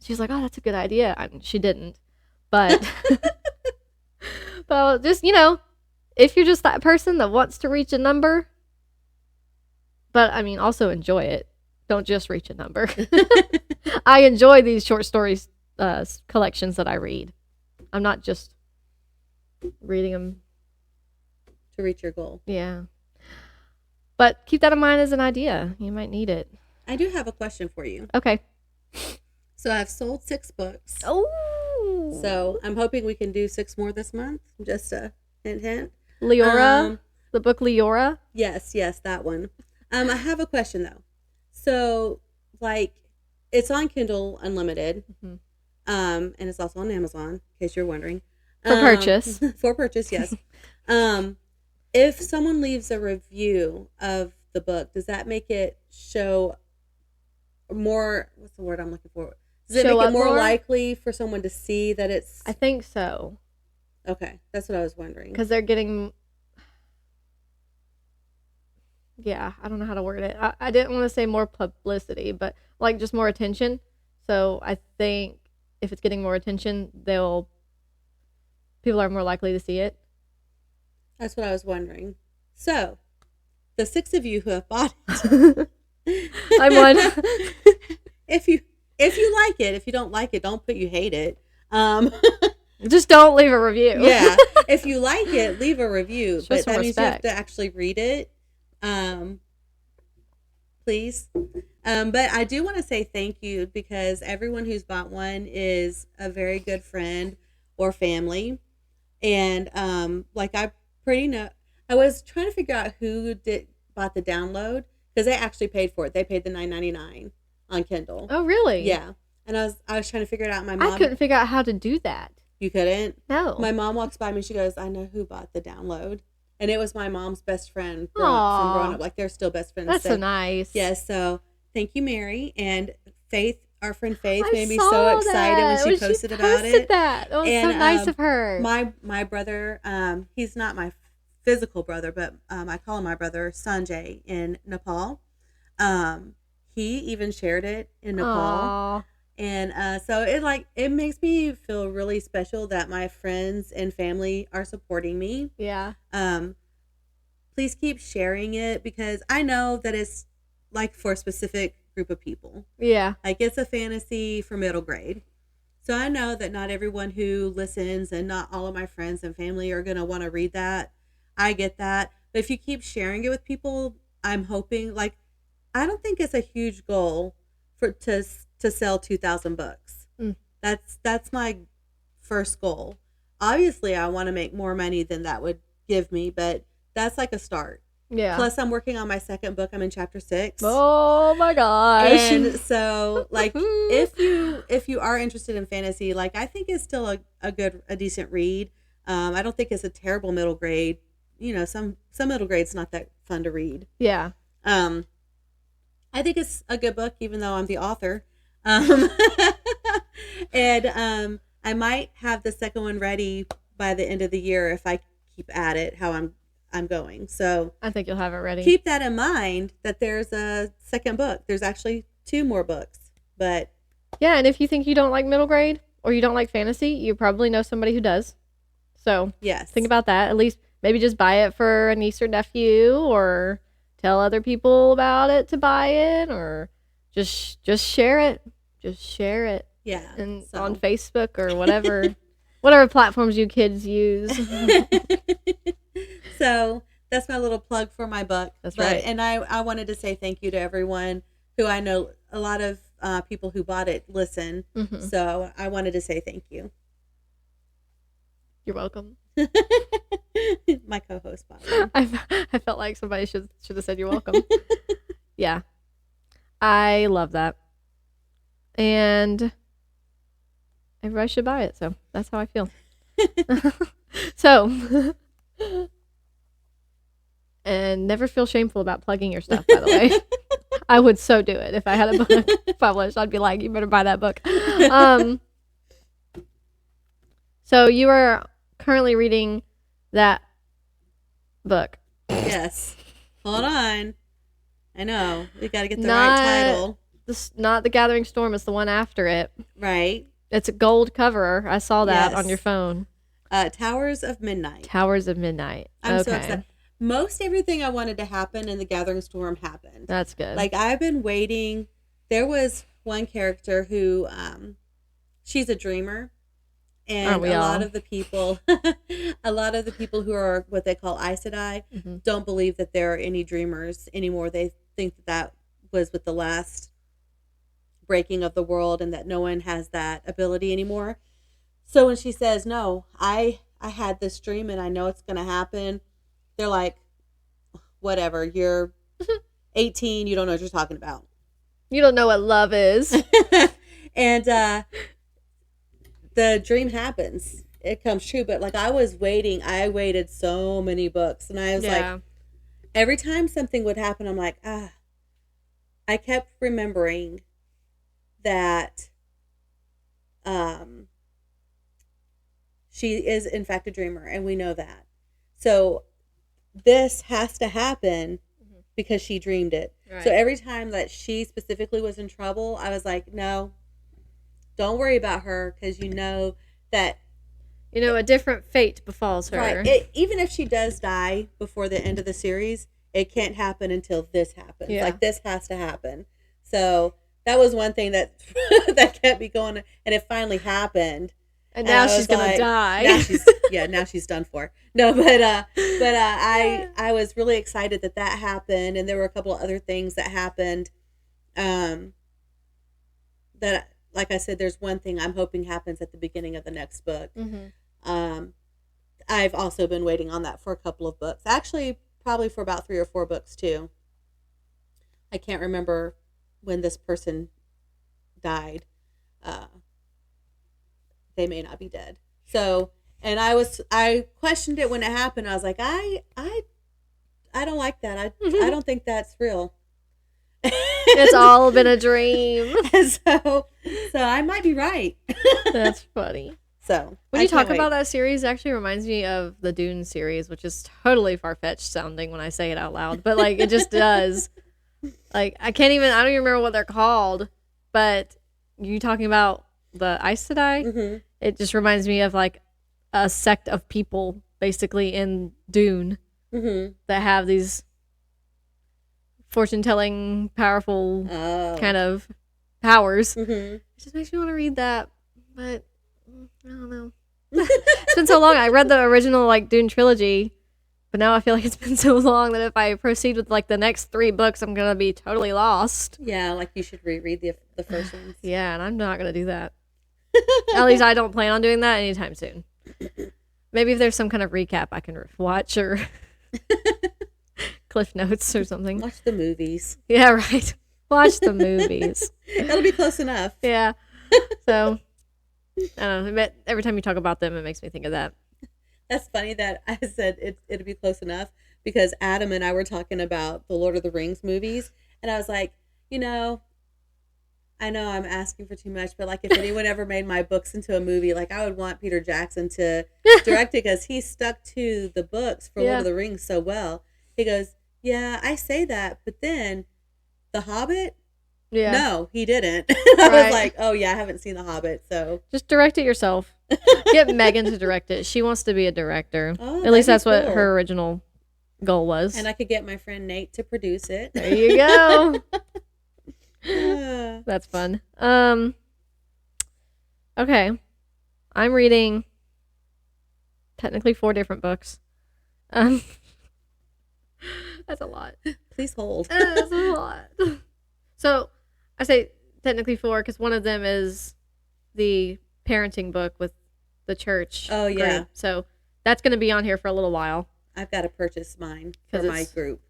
She was like, oh, that's a good idea. She didn't. But, but just, if you're just that person that wants to reach a number, but I mean, also enjoy it. Don't just reach a number. I enjoy these short stories collections that I read. I'm not just reading them to reach your goal. Yeah. But keep that in mind as an idea. You might need it. I do have a question for you. Okay. So I've sold 6 books. Oh. So I'm hoping we can do 6 more this month. Just a hint. Leora? The book Leora? Yes, that one. I have a question though. So, like, it's on Kindle Unlimited, and it's also on Amazon, in case you're wondering. For purchase. For purchase, yes. If someone leaves a review of the book, does that make it show more, what's the word I'm looking for? Does it Show make it up more more? likely for someone to see that it's I think so. okay? That's what I was wondering. Because they're getting... Yeah, I don't know how to word it. I didn't want to say more publicity, but like just more attention. So I think if it's getting more attention, people are more likely to see it. That's what I was wondering. So, the 6 of you who have bought it, I'm one. if you like it, if you don't like it, don't put you hate it. Just don't leave a review. Yeah, if you like it, leave a review. Show But some that means you have respect. to actually read it. Please. But I do want to say thank you because everyone who's bought one is a very good friend or family. And like I was trying to figure out who bought the download because they actually paid for it. They paid the $9.99 on Kindle. Oh, really? Yeah. And I was trying to figure it out. My I mom, couldn't figure out how to do that. you couldn't? No. My mom walks by me. She goes, I know who bought the download. And it was my mom's best friend from Aw. growing up. Like, they're still best friends. That's so nice. Yes. So, thank you, Mary. And Faith, our friend Faith, I made me saw so excited that when she posted about it. That was And, so nice of her. My brother, he's not my physical brother, but I call him my brother, Sanjay, in Nepal. He even shared it in Nepal. Aw. And so it makes me feel really special that my friends and family are supporting me. Yeah. Please keep sharing it because I know that it's like for a specific group of people. Yeah. Like it's a fantasy for middle grade. So I know that not everyone who listens and not all of my friends and family are going to want to read that. I get that. But if you keep sharing it with people, I'm hoping I don't think it's a huge goal to sell 2,000 books. Mm. That's my first goal. Obviously, I want to make more money than that would give me, but that's like a start. Yeah. Plus, I'm working on my second book. I'm in chapter 6. Oh my gosh. And so, if you are interested in fantasy, I think it's still a decent read. I don't think it's a terrible middle grade. You know, some middle grade's not that fun to read. Yeah. I think it's a good book, even though I'm the author. And I might have the second one ready by the end of the year if I keep at it how I'm going. So I think you'll have it ready. keep that in mind that there's a second book. There's actually 2 more books, but Yeah, and if you think you don't like middle grade or you don't like fantasy, you probably know somebody who does. So yes, think about that. At least maybe just buy it for a niece or nephew, or tell other people about it to buy it, or just share it. Just share it. Yeah, And so. on Facebook or whatever platforms you kids use. So that's my little plug for my book. That's right. And I wanted to say thank you to everyone who I know. A lot of people who bought it listen. Mhm. So I wanted to say thank you. You're welcome. My co-host bought it. I felt like somebody should have said you're welcome. Yeah. I love that. And everybody should buy it. So that's how I feel. So, and never feel shameful about plugging your stuff, by the way. I would so do it if I had a book published. I'd be like, you better buy that book. So you are currently reading that book. Yes. Hold on. I know. We got to get the Not- right title. This not The Gathering Storm, it's the one after it. Right. It's a gold cover. I saw that Yes. on your phone. Towers of Midnight. Towers of Midnight. I'm okay. so upset. Most everything I wanted to happen in The Gathering Storm happened. That's good. I've been waiting. There was one character who, she's a dreamer. And Aren't we a lot all? of the people, who are what they call Aes Sedai Mhm. don't believe that there are any dreamers anymore. They think that was with the last breaking of the world and that no one has that ability anymore. So when she says, no, I had this dream and I know it's going to happen, they're like, whatever, you're 18, you don't know what you're talking about. You don't know what love is. And the dream happens. It comes true. But I was waiting. I waited so many books. And I was like, every time something would happen, I'm like, I kept remembering that she is in fact a dreamer, and we know that. So this has to happen because she dreamed it. Right. So every time that she specifically was in trouble, I was like, no, don't worry about her, because you know that a different fate befalls her. Right. Even if she does die before the end of the series, it can't happen until this happens. Yeah. Like, this has to happen. So that was one thing that that kept me going, and it finally happened. And now she's gonna die. Now she's done for. No, but I was really excited that happened, and there were a couple of other things that happened. That, like I said, there's one thing I'm hoping happens at the beginning of the next book. Mm-hmm. I've also been waiting on that for a couple of books. Actually, probably for about 3 or 4 books too. I can't remember when this person died. They may not be dead. So, and I questioned it when it happened. I was like, I don't like that. I don't think that's real. It's all been a dream. So I might be right. That's funny. So when you talk about that series, it actually reminds me of the Dune series, which is totally far-fetched sounding when I say it out loud, but like it just does. Like I don't even remember what they're called, but you talking about the Aes Sedai? Mm-hmm. It just reminds me of like a sect of people basically in Dune mm-hmm. that have these fortune-telling, powerful kind of powers. Mm-hmm. It just makes me want to read that, but I don't know. It's been so long. I read the original like Dune trilogy, but now I feel like it's been so long that if I proceed with like the next 3 books, I'm gonna be totally lost. Yeah, like you should reread the first ones. Yeah, and I'm not gonna do that. At least I don't plan on doing that anytime soon. Maybe if there's some kind of recap I can watch or Cliff Notes or something. Watch the movies. Yeah, right. Watch the movies. That'll be close enough. Yeah. So, I don't know. Every time you talk about them, it makes me think of that. That's funny that I said it'd be close enough, because Adam and I were talking about the Lord of the Rings movies, and I was like, I know I'm asking for too much, but like if anyone ever made my books into a movie, like I would want Peter Jackson to direct it, because he stuck to the books for Lord of the Rings so well. He goes, yeah, I say that, but then The Hobbit? Yeah. No, he didn't. I was like, oh yeah, I haven't seen The Hobbit, so. Just direct it yourself. Get Megan to direct it. She wants to be a director. Oh, at least that's cool. What her original goal was. And I could get my friend Nate to produce it. There you go. That's fun. Okay. I'm reading technically 4 different books. That's a lot. Please hold. That's a lot. So I say technically 4 because one of them is the parenting book with the church. Oh, yeah. Group. So that's going to be on here for a little while. I've got to purchase mine for my group.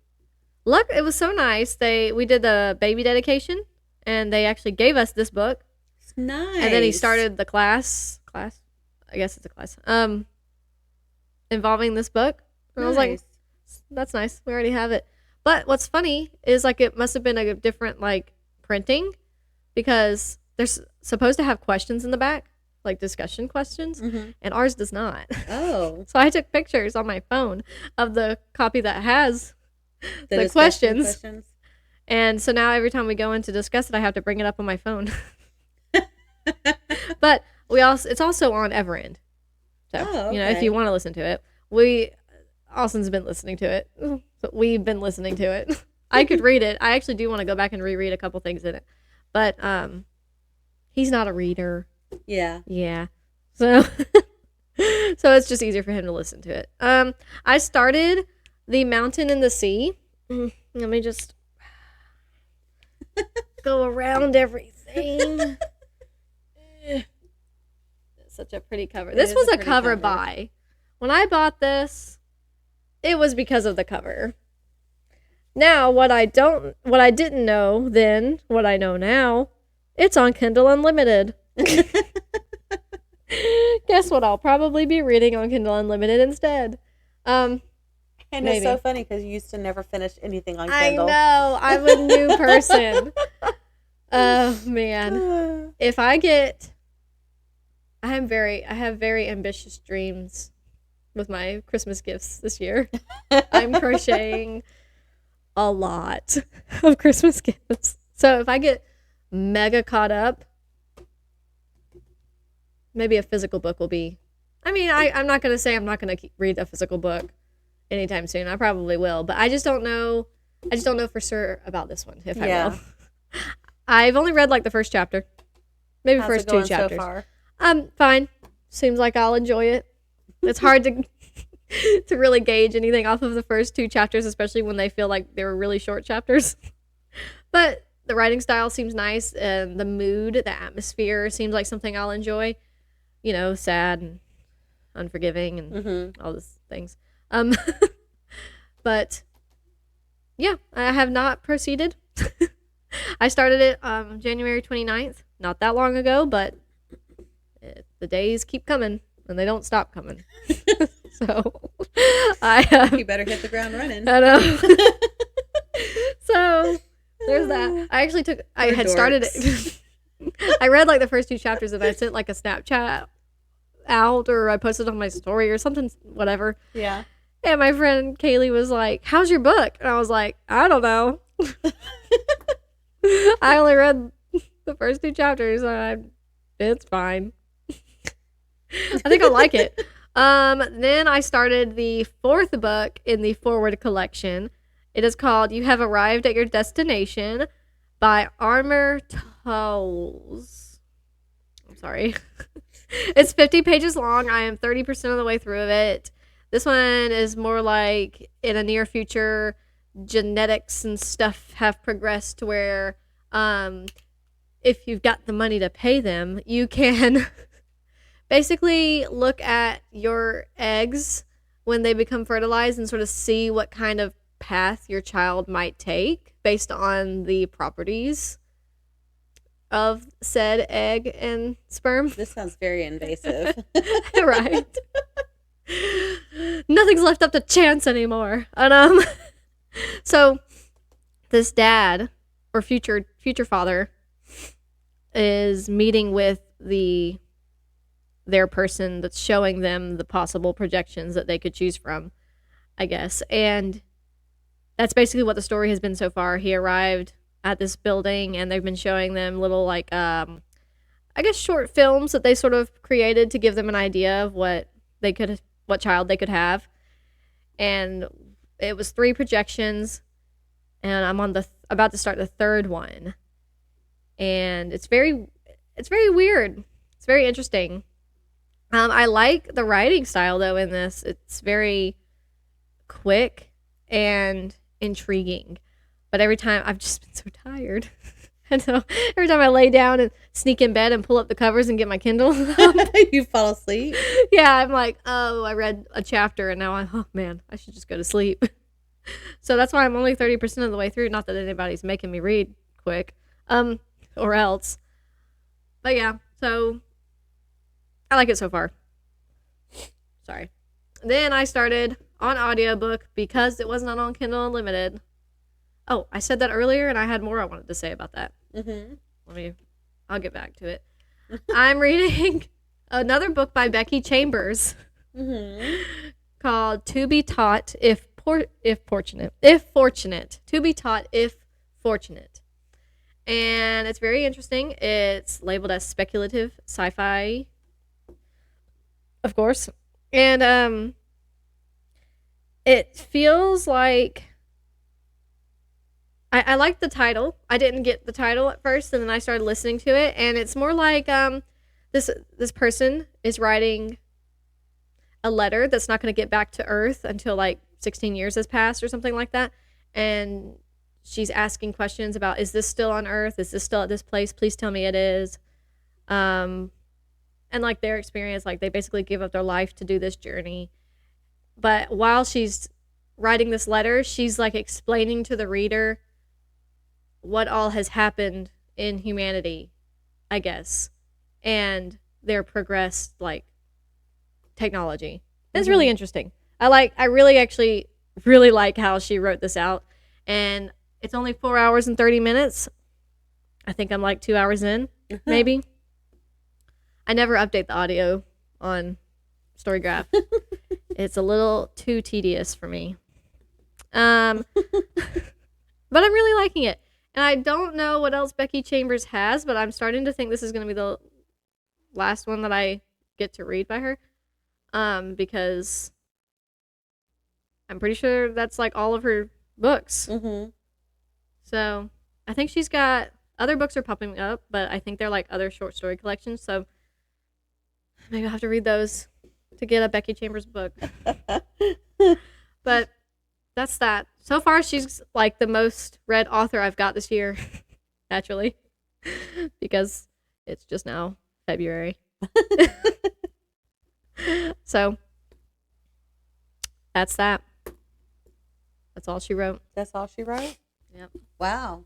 Look, it was so nice. We did the baby dedication, and they actually gave us this book. It's nice. And then he started the class. I guess it's a class. Involving this book. And I was like, that's nice. We already have it. But what's funny is like it must have been a different like printing, because they're supposed to have questions in the back, like discussion questions, mm-hmm. and ours does not. Oh. So I took pictures on my phone of the copy that has the questions. And so now every time we go in to discuss it, I have to bring it up on my phone. But it's also on Everend. So, if you want to listen to it, Austin's been listening to it. So we've been listening to it. I could read it. I actually do want to go back and reread a couple things in it. But he's not a reader. Yeah. Yeah. So it's just easier for him to listen to it. I started The Mountain and the Sea. Let me just go around everything. Such a pretty cover. This was a cover buy. When I bought this, it was because of the cover. Now, what I didn't know then, what I know now, it's on Kindle Unlimited. Guess what? I'll probably be reading on Kindle Unlimited instead. And Maybe. it's so funny because you used to never finish anything on I Kindle. know. I'm a new person. Oh, man. If I get... I have very ambitious dreams with my Christmas gifts this year. I'm crocheting a lot of Christmas gifts. So if I get mega caught up, maybe a physical book will be... I mean, I'm not going to say I'm not going to read a physical book anytime soon. I probably will. But I just don't know. I just don't know for sure about this one, if I will. I've only read like the first chapter. Maybe How's first it going two chapters. So far? Fine. Seems like I'll enjoy it. It's hard to to really gauge anything off of the first two chapters, especially when they feel like they were really short chapters. But the writing style seems nice, and the mood, the atmosphere seems like something I'll enjoy. You know, sad and unforgiving and all those things. But yeah, I have not proceeded. I started it January 29th, not that long ago, but the days keep coming and they don't stop coming. So You better hit the ground running. I know. So there's that. I actually I had started it. I read like the first two chapters and I sent like a Snapchat out, or I posted on my story or something, whatever. Yeah. And my friend Kaylee was like, "How's your book?" And I was like, "I don't know." I only read the first two chapters. It's fine. I think I'll like it. Then I started the fourth book in the Forward collection. It is called "You Have Arrived at Your Destination" by Amor Towles. I'm sorry. It's 50 pages long. I am 30% of the way through it. This one is more like in a near future, genetics and stuff have progressed to where if you've got the money to pay them, you can basically look at your eggs when they become fertilized and sort of see what kind of path your child might take based on the properties of said egg and sperm. This sounds very invasive. Right. Nothing's left up to chance anymore. And so this dad or future father is meeting with their person that's showing them the possible projections that they could choose from, I guess. And that's basically what the story has been so far. He arrived at this building and they've been showing them little like I guess short films that they sort of created to give them an idea of what child they could have. And it was 3 projections, and I'm on about to start the third one. And it's very weird. It's very interesting. I like the writing style though in this. It's very quick and intriguing. But every time I've just been so tired. And so every time I lay down and sneak in bed and pull up the covers and get my Kindle, You fall asleep. yeah, I'm like, oh, I read a chapter and now oh man, I should just go to sleep. So that's why I'm only 30% of the way through. Not that anybody's making me read quick, or else. But yeah, so I like it so far. Sorry. Then I started on audiobook because it was not on Kindle Unlimited. Oh, I said that earlier, and I had more I wanted to say about that. I'll get back to it. I'm reading another book by Becky Chambers called "To Be Taught If Fortunate." To be taught if fortunate, and it's very interesting. It's labeled as speculative sci-fi, of course, and it feels like. I like the title. I didn't get the title at first, and then I started listening to it, and it's more like this person is writing a letter that's not going to get back to Earth until like 16 years has passed or something like that, and she's asking questions about, is this still on Earth? Is this still at this place? Please tell me it is. And like their experience, like they basically give up their life to do this journey. But while she's writing this letter, she's like explaining to the reader what all has happened in humanity, I guess, and their progressed like technology. It's really interesting. I really actually really like how she wrote this out. And it's only 4 hours and 30 minutes. I think I'm like 2 hours in, maybe. I never update the audio on Storygraph. It's a little too tedious for me. But I'm really liking it. And I don't know what else Becky Chambers has, but I'm starting to think this is going to be the last one that I get to read by her. Because I'm pretty sure that's like all of her books. Mm-hmm. So I think she's got other books are popping up, but I think they're like other short story collections. So maybe I'll have to read those to get a Becky Chambers book. But that's that. So far, she's like the most read author I've got this year, naturally, because it's just now February. So that's that. That's all she wrote. That's all she wrote? Yep. Wow.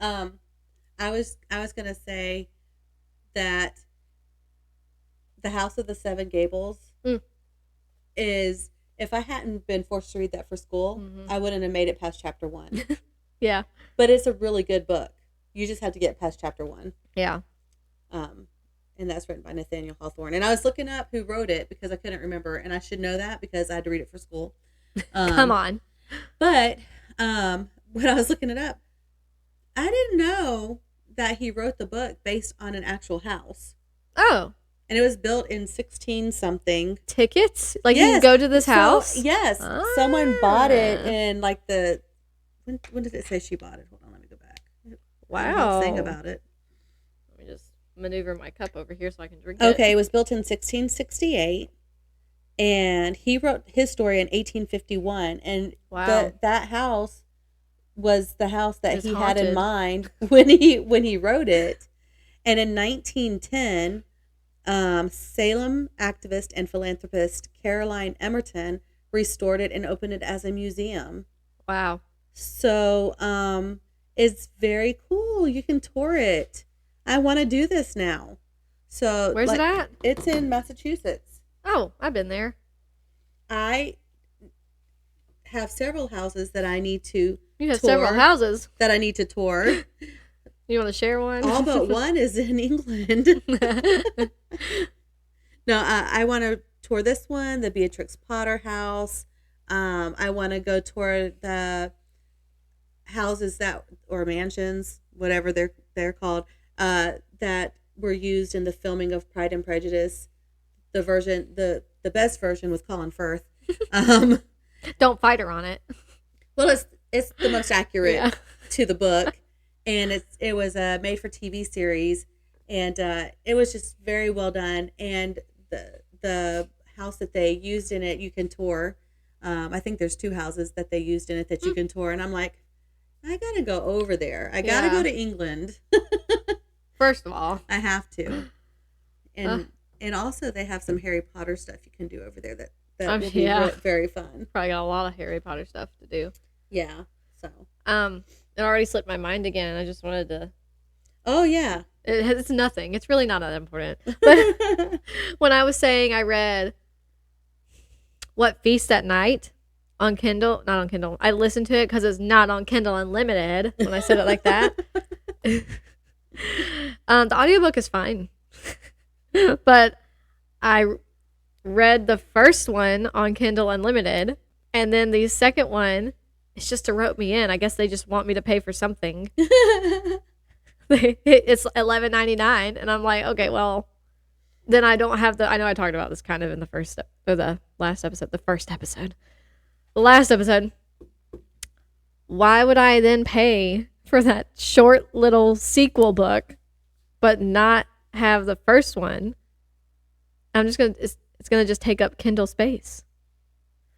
I was gonna say that The House of the Seven Gables is, if I hadn't been forced to read that for school, I wouldn't have made it past chapter 1. Yeah. But it's a really good book. You just have to get past chapter 1. Yeah. And that's written by Nathaniel Hawthorne. And I was looking up who wrote it because I couldn't remember, and I should know that because I had to read it for school. Come on. But when I was looking it up, I didn't know that he wrote the book based on an actual house. Oh. And it was built in 16-something. Tickets? Like Yes. you can go to this house? Yes. Ah. Someone bought it in like the... When did it say she bought it? Hold on, let me go back. Wow. Thing about it. Let me just maneuver my cup over here so I can drink Okay, it. it was built in 1668. And he wrote his story in 1851. And Wow. that house was the house that It's he had in haunted. mind when he wrote it. And in 1910, Salem activist and philanthropist Caroline Emerton restored it and opened it as a museum. Wow. So it's very cool. You can tour it. I want to do this now. So Where's it at? It's in Massachusetts. Oh, I've been there. I have several houses that I need to You have tour, several houses. that I need to tour. You want to share one? All but one is in England. No, I want to tour this one, the Beatrix Potter house. I want to go tour the houses or mansions, whatever they're called, that were used in the filming of Pride and Prejudice. The best version with Colin Firth. Don't fight her on it. Well, it's the most accurate Yeah. to the book, and it was a made for TV series, and it was just very well done. And the house that they used in it, you can tour. I think there's 2 houses that they used in it that you can tour, and I'm like, I gotta go over there. I gotta go to England. First of all, I have to, and also they have some Harry Potter stuff you can do over there that will be very fun. probably got a lot of Harry Potter stuff to do. Yeah. So. It already slipped my mind again. I just wanted to. Oh yeah. It's nothing. It's really not that important. But when I was saying I read What Feast at Night on Kindle, not on Kindle. I listened to it because it's not on Kindle Unlimited when I said it like that. The audiobook is fine. But I read the first one on Kindle Unlimited, and then the second one, it's just to rope me in. I guess they just want me to pay for something. It's $11.99, and I'm like, okay, well, then I don't have I know I talked about this kind of in the last episode. The last episode. Why would I then pay for that short little sequel book, but not have the first one? It's gonna just take up Kindle space,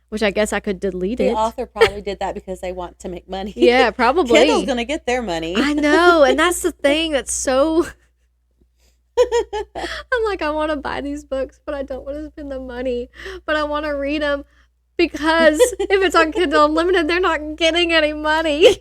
which I guess I could delete The it. author probably did that because they want to make money. Yeah, probably. Kindle's gonna get their money. I know, and that's the thing that's so. I'm like, I want to buy these books, but I don't want to spend the money. But I want to read them because if it's on Kindle Unlimited, they're not getting any money.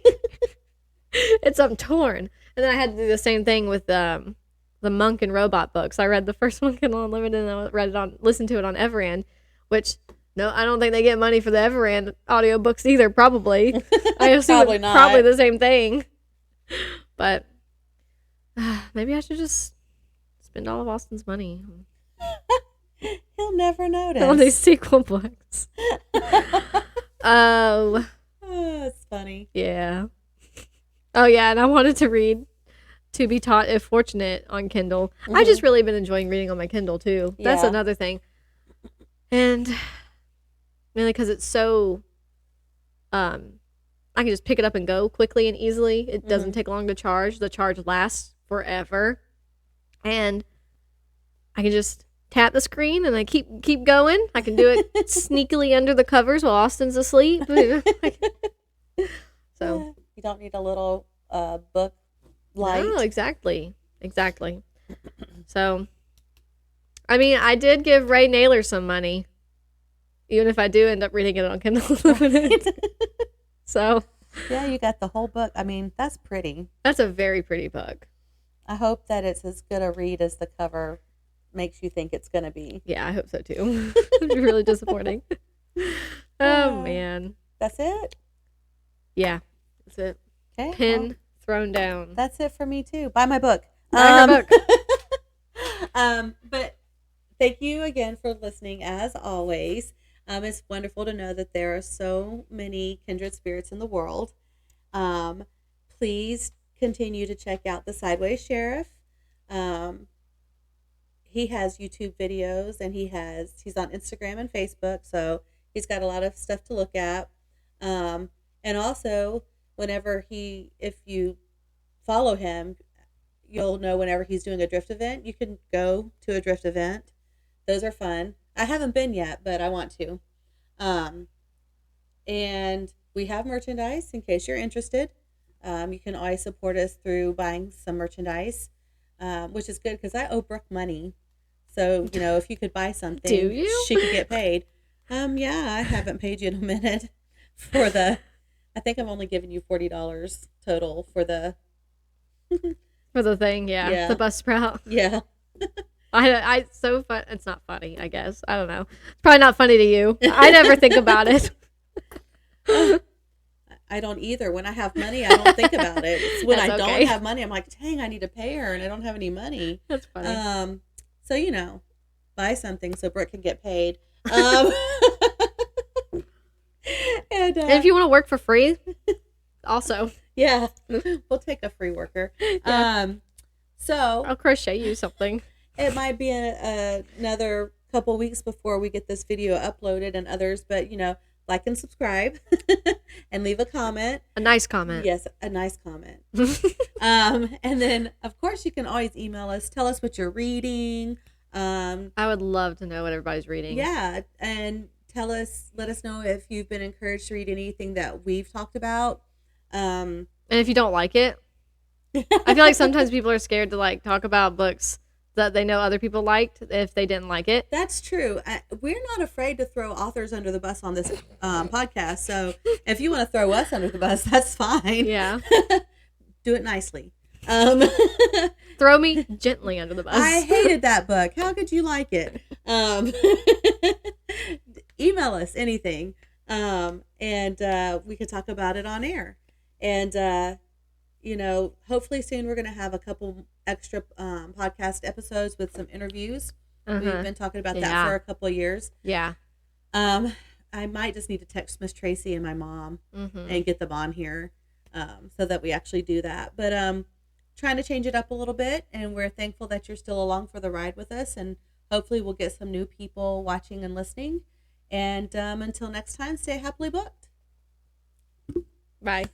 I'm torn. And then I had to do the same thing with the Monk and Robot books. I read the first one Kindle Unlimited, and I listened to it on Everand, which No, I don't think they get money for the Everand audiobooks either, probably. I assume Probably it's not. probably the same thing. But maybe I should just spend all of Austin's money He'll never notice. on these sequel books. Oh, it's funny. yeah. Oh, yeah, and I wanted to read To Be Taught If Fortunate on Kindle. I've just really been enjoying reading on my Kindle, too. That's Yeah. another thing. And mainly because it's so, I can just pick it up and go quickly and easily. It doesn't take long to charge. The charge lasts forever. And I can just tap the screen and I keep going. I can do it sneakily under the covers while Austin's asleep. So You don't need a little book light. no, exactly. So, I mean, I did give Ray Nayler some money, even if I do end up reading it on Kindle Unlimited. So Yeah, you got the whole book. I mean, that's pretty. that's a very pretty book. I hope that it's as good a read as the cover makes you think it's going to be. Yeah, I hope so too. It'd be really disappointing. Oh man. That's it? Yeah, that's it. Okay. Pin well, thrown down. that's it for me too. Buy my book. Buy her book. But thank you again for listening as always. It's wonderful to know that there are so many kindred spirits in the world. Please continue to check out the Sideways Sheriff. He has YouTube videos and he's on Instagram and Facebook, so he's got a lot of stuff to look at. And also, if you follow him, you'll know whenever he's doing a drift event. You can go to a drift event. Those are fun. I haven't been yet, but I want to. And we have merchandise in case you're interested. You can always support us through buying some merchandise, which is good because I owe Brooke money. So, if you could buy something, Do you? she could get paid. Yeah, I haven't paid you in a minute I think I'm only giving you $40 total for the For the thing, yeah. The bus sprout. yeah. So fun. It's not funny, I guess. I don't know. It's probably not funny to you. I never think about it. I don't either. When I have money, I don't think about it. It's when That's I okay. don't have money, I'm like, dang, I need to pay her, and I don't have any money. That's funny. So buy something so Brooke can get paid. And if you want to work for free, also. yeah, we'll take a free worker. Yeah. So I'll crochet you something. it might be another couple weeks before we get this video uploaded and others, but like and subscribe and leave a comment. A nice comment. Yes, a nice comment. And then of course you can always email us, tell us what you're reading. I would love to know what everybody's reading. Yeah, and let us know if you've been encouraged to read anything that we've talked about. And if you don't like it, I feel like sometimes people are scared to talk about books that they know other people liked if they didn't like it. That's true. We're not afraid to throw authors under the bus on this podcast. So if you want to throw us under the bus, that's fine. Yeah. Do it nicely. Throw me gently under the bus. I hated that book. How could you like it? Email us anything. And we could talk about it on air. And, hopefully soon we're going to have a couple extra podcast episodes with some interviews. We've been talking about that for a couple of years. Yeah. I might just need to text Miss Tracy and my mom and get them on here so that we actually do that. But trying to change it up a little bit, and we're thankful that you're still along for the ride with us, and hopefully we'll get some new people watching and listening. And until next time, stay happily booked. Bye.